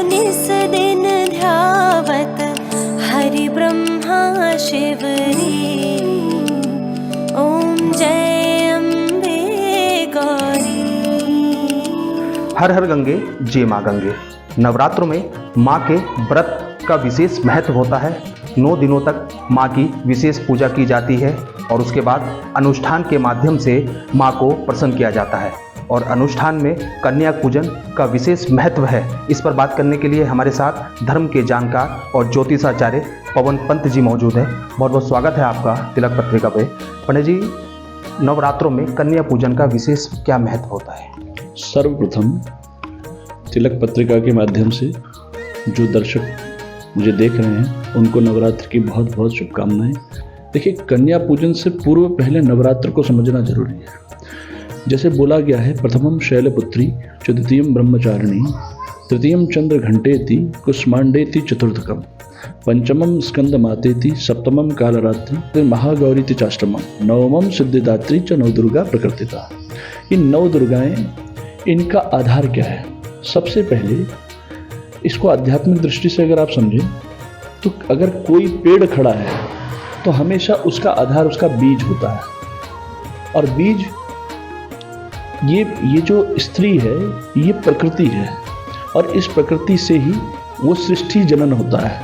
निस दिन ध्यावत हरि ब्रह्मा शिवरी। ओम जय अम्बे गौरी। हर हर गंगे जय माँ गंगे। नवरात्रों में माँ के व्रत का विशेष महत्व होता है। 9 दिनों तक माँ की विशेष पूजा की जाती है और उसके बाद अनुष्ठान के माध्यम से माँ को प्रसन्न किया जाता है। और अनुष्ठान में कन्या पूजन का विशेष महत्व है। इस पर बात करने के लिए हमारे साथ धर्म के जानकार और ज्योतिषाचार्य पवन पंत जी मौजूद हैं। बहुत बहुत स्वागत है आपका तिलक पत्रिका पे। पंडित जी, नवरात्रों में कन्या पूजन का विशेष क्या महत्व होता है? सर्वप्रथम तिलक पत्रिका के माध्यम से जो दर्शक मुझे देख रहे हैं उनको नवरात्र की बहुत बहुत शुभकामनाएं। देखिए, कन्या पूजन से पूर्व पहले नवरात्र को समझना जरूरी है। जैसे बोला गया है, प्रथमम शैलपुत्री च द्वितीयम ब्रह्मचारिणी तृतीयम चंद्र घंटेति कुष्मांडेति चतुर्थकम पंचमम स्कंद मातेति सप्तमम कालरात्रि महागौरीति चाष्टमम नवमम सिद्धिदात्री च नवदुर्गा प्रकृतिता। इन 9 दुर्गाएं, इनका आधार क्या है? सबसे पहले इसको आध्यात्मिक दृष्टि से अगर आप समझें तो अगर कोई पेड़ खड़ा है तो हमेशा उसका आधार उसका बीज होता है। और बीज ये जो स्त्री है ये प्रकृति है और इस प्रकृति से ही वो सृष्टि जनन होता है।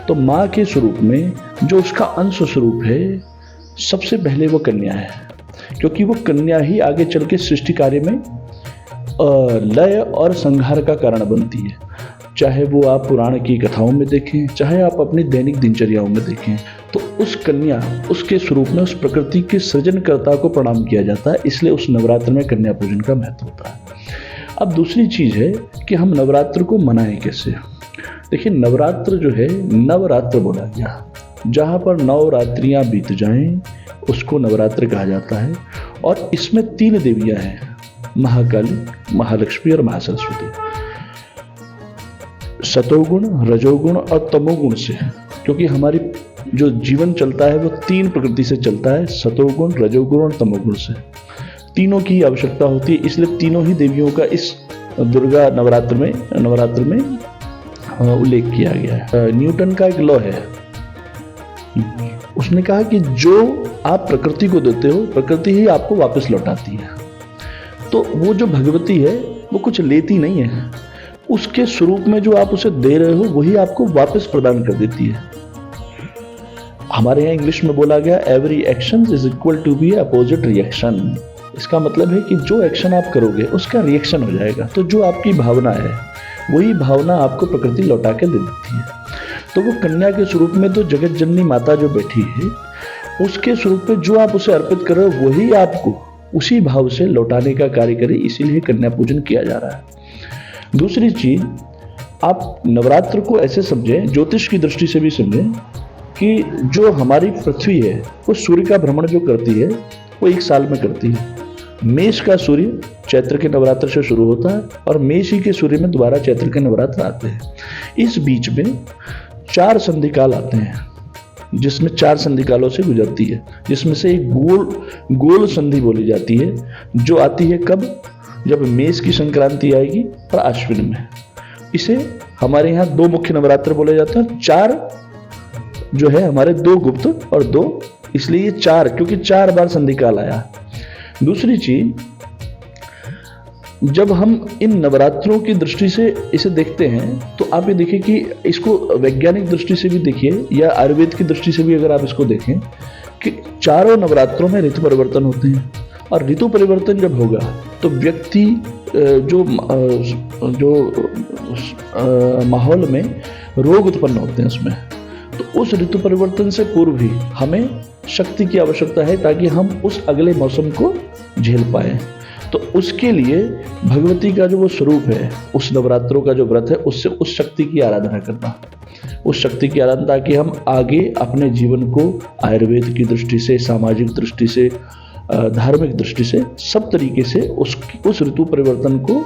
तो माँ के स्वरूप में जो उसका अंश स्वरूप है, सबसे पहले वो कन्या है, क्योंकि वो कन्या ही आगे चल के सृष्टि कार्य में लय और संहार का कारण बनती है। चाहे वो आप पुराण की कथाओं में देखें, चाहे आप अपनी दैनिक दिनचर्याओं में देखें, तो उस कन्या, उसके स्वरूप में उस प्रकृति के सृजनकर्ता को प्रणाम किया जाता है। इसलिए उस नवरात्र में कन्या पूजन का महत्व होता है। अब दूसरी चीज है कि हम नवरात्र को मनाएं कैसे। देखिए, नवरात्र जो है, नवरात्र बोला गया, जहाँ पर 9 रात्रियाँ बीत जाएं उसको नवरात्र कहा जाता है। और इसमें 3 देवियाँ हैं, महाकाली, महालक्ष्मी और महासरस्वती। सतोगुण, रजोगुण और तमोगुण से, क्योंकि हमारी जो जीवन चलता है वो 3 प्रकृति से चलता है, सतोगुण, रजोगुण और तमोगुण से। तीनों की आवश्यकता होती है। इसलिए तीनों ही देवियों का इस दुर्गा नवरात्र में उल्लेख किया गया है। न्यूटन का एक लॉ है, उसने कहा कि जो आप प्रकृति को देते हो प्रकृति ही आपको वापस लौटाती है। तो वो जो भगवती है वो कुछ लेती नहीं है, उसके स्वरूप में जो आप उसे दे रहे हो वही आपको वापस प्रदान कर देती है। हमारे यहाँ इंग्लिश में बोला गया, every action is equal to be opposite reaction. इसका मतलब है कि जो एक्शन आप करोगे उसका रिएक्शन हो जाएगा। तो जो आपकी भावना है वही भावना आपको प्रकृति लौटा के दे देती है। तो वो कन्या के स्वरूप में तो जगत जननी माता जो बैठी है, उसके स्वरूप में जो आप उसे अर्पित कर रहे हो वही आपको उसी भाव से लौटाने का कार्य करे। इसीलिए कन्या पूजन किया जा रहा है। दूसरी चीज, आप नवरात्र को ऐसे समझें, ज्योतिष की दृष्टि से भी समझें कि जो हमारी पृथ्वी है वो सूर्य का भ्रमण जो करती है वो 1 साल में करती है। मेष का सूर्य चैत्र के नवरात्र से शुरू होता है और मेष ही के सूर्य में दोबारा चैत्र के नवरात्र आते हैं। इस बीच में 4 संधिकाल आते हैं, जिसमें 4 संधिकालों से गुजरती है, जिसमें से एक गोल संधि बोली जाती है, जो आती है कब? जब मेष की संक्रांति आएगी और अश्विन में। इसे हमारे यहाँ 2 मुख्य नवरात्र बोले जाते हैं। 4 जो है हमारे 2 गुप्त और 2, इसलिए ये 4, क्योंकि 4 बार संधिकाल आया। दूसरी चीज, जब हम इन नवरात्रों की दृष्टि से इसे देखते हैं तो आप ये देखिए कि इसको वैज्ञानिक दृष्टि से भी देखिए या आयुर्वेद की दृष्टि से भी अगर आप इसको देखें कि चारों नवरात्रों में ऋतु परिवर्तन होते हैं। और ऋतु परिवर्तन जब होगा तो व्यक्ति जो माहौल में रोग उत्पन्न होते हैं उसमें, तो उस ऋतु परिवर्तन से पूर्व ही हमें शक्ति की आवश्यकता है ताकि हम उस अगले मौसम को झेल पाए। तो उसके लिए भगवती का जो वो स्वरूप है, उस नवरात्रों का जो व्रत है, उससे उस शक्ति की आराधना करना, उस शक्ति की आराधना, ताकि हम आगे अपने जीवन को आयुर्वेद की दृष्टि से, सामाजिक दृष्टि से, धार्मिक दृष्टि से, सब तरीके से उस ऋतु परिवर्तन को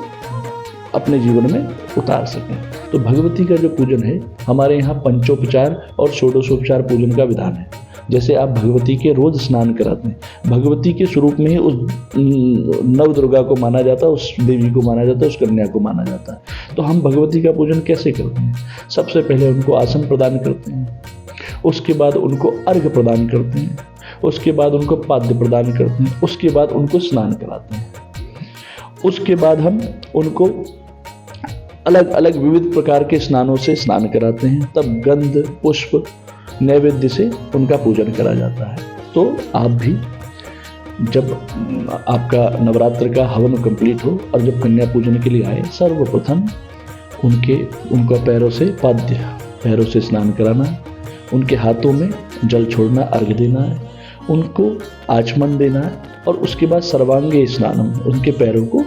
अपने जीवन में उतार सकें। तो भगवती का जो पूजन है, हमारे यहाँ पंचोपचार और षोडशोपचार पूजन का विधान है। जैसे आप भगवती के रोज स्नान कराते हैं, भगवती के स्वरूप में ही उस नव दुर्गा को माना जाता है, उस देवी को माना जाता है, उस कन्या को माना जाता है। तो हम भगवती का पूजन कैसे करते हैं? सबसे पहले उनको आसन प्रदान करते हैं, उसके बाद उनको अर्घ्य प्रदान करते हैं, उसके बाद उनको पाद्य प्रदान करते हैं, उसके बाद उनको स्नान कराते हैं। उसके बाद हम उनको अलग अलग विविध प्रकार के स्नानों से स्नान कराते हैं, तब गंध पुष्प नैवेद्य से उनका पूजन करा जाता है। तो आप भी जब आपका नवरात्र का हवन कंप्लीट हो और जब कन्या पूजन के लिए आए, सर्वप्रथम उनका पैरों से पाद्य, पैरों से स्नान कराना है, उनके हाथों में जल छोड़ना, अर्घ्य देना है, उनको आचमन देना है और उसके बाद सर्वांगे स्नान, उनके पैरों को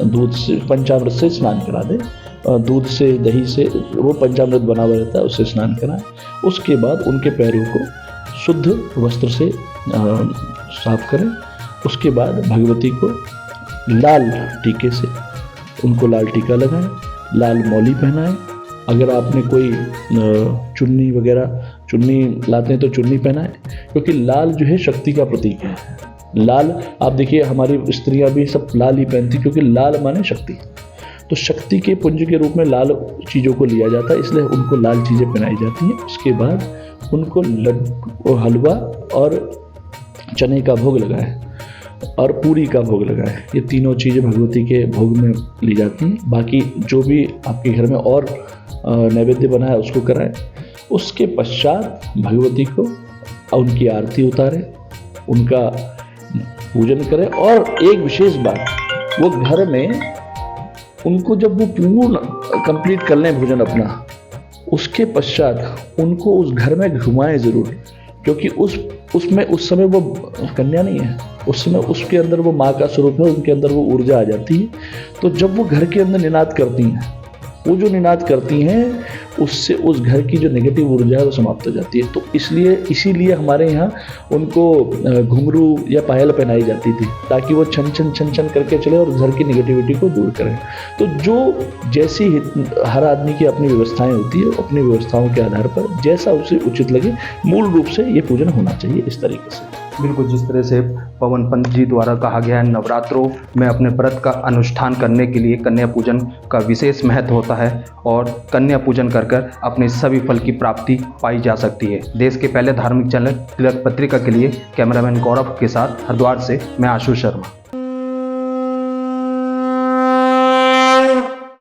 दूध से पंचामृत से स्नान करा दें, दूध से दही से वो पंचामृत बना हुआ रहता है उससे स्नान कराएं। उसके बाद उनके पैरों को शुद्ध वस्त्र से साफ करें। उसके बाद भगवती को लाल टीके से उनको लाल टीका लगाएं, लाल मौली पहनाएं। अगर आपने कोई चुन्नी वगैरह चुन्नी लाते हैं तो चुन्नी पहनाएं, क्योंकि लाल जो है शक्ति का प्रतीक है। लाल आप देखिए हमारी स्त्रियां भी सब लाल ही पहनती, क्योंकि लाल माने शक्ति। तो शक्ति के पुंज के रूप में लाल चीज़ों को लिया जाता है, इसलिए उनको लाल चीज़ें पहनाई जाती हैं। उसके बाद उनको लड्डू, हलवा और चने का भोग लगाएं और पूरी का भोग लगाएं। ये तीनों चीज़ें भगवती के भोग में ली जाती हैं। बाकी जो भी आपके घर में और नैवेद्य बना है उसको कराएं। उसके पश्चात भगवती को उनकी आरती उतारें, उनका पूजन करें। और एक विशेष बात, वो घर में उनको जब वो पूर्ण कंप्लीट कर लें भोजन अपना, उसके पश्चात उनको उस घर में घुमाएं ज़रूर, क्योंकि उसमें उस समय वो कन्या नहीं है, उस समय उसके अंदर वो माँ का स्वरूप है, उनके अंदर वो ऊर्जा आ जाती है। तो जब वो घर के अंदर निनाद करती हैं, वो जो निनाद करती हैं उससे उस घर की जो नेगेटिव ऊर्जा है वो समाप्त हो जाती है। तो इसीलिए हमारे यहाँ उनको घुंघरू या पायल पहनाई जाती थी, ताकि वो छन छन छन छन करके चले और घर की नेगेटिविटी को दूर करें। तो जो जैसी हर आदमी की अपनी व्यवस्थाएं होती है, अपनी व्यवस्थाओं के आधार पर जैसा उसे उचित लगे, मूल रूप से ये पूजन होना चाहिए इस तरीके से। बिल्कुल, जिस तरह से पवन पंत जी द्वारा कहा गया है, नवरात्रों में अपने व्रत का अनुष्ठान करने के लिए कन्या पूजन का विशेष महत्व होता है और कन्या पूजन कर कर अपने सभी फल की प्राप्ति पाई जा सकती है। देश के पहले धार्मिक चैनल तिलक पत्रिका के लिए कैमरामैन गौरव के साथ हरिद्वार से मैं आशु शर्मा।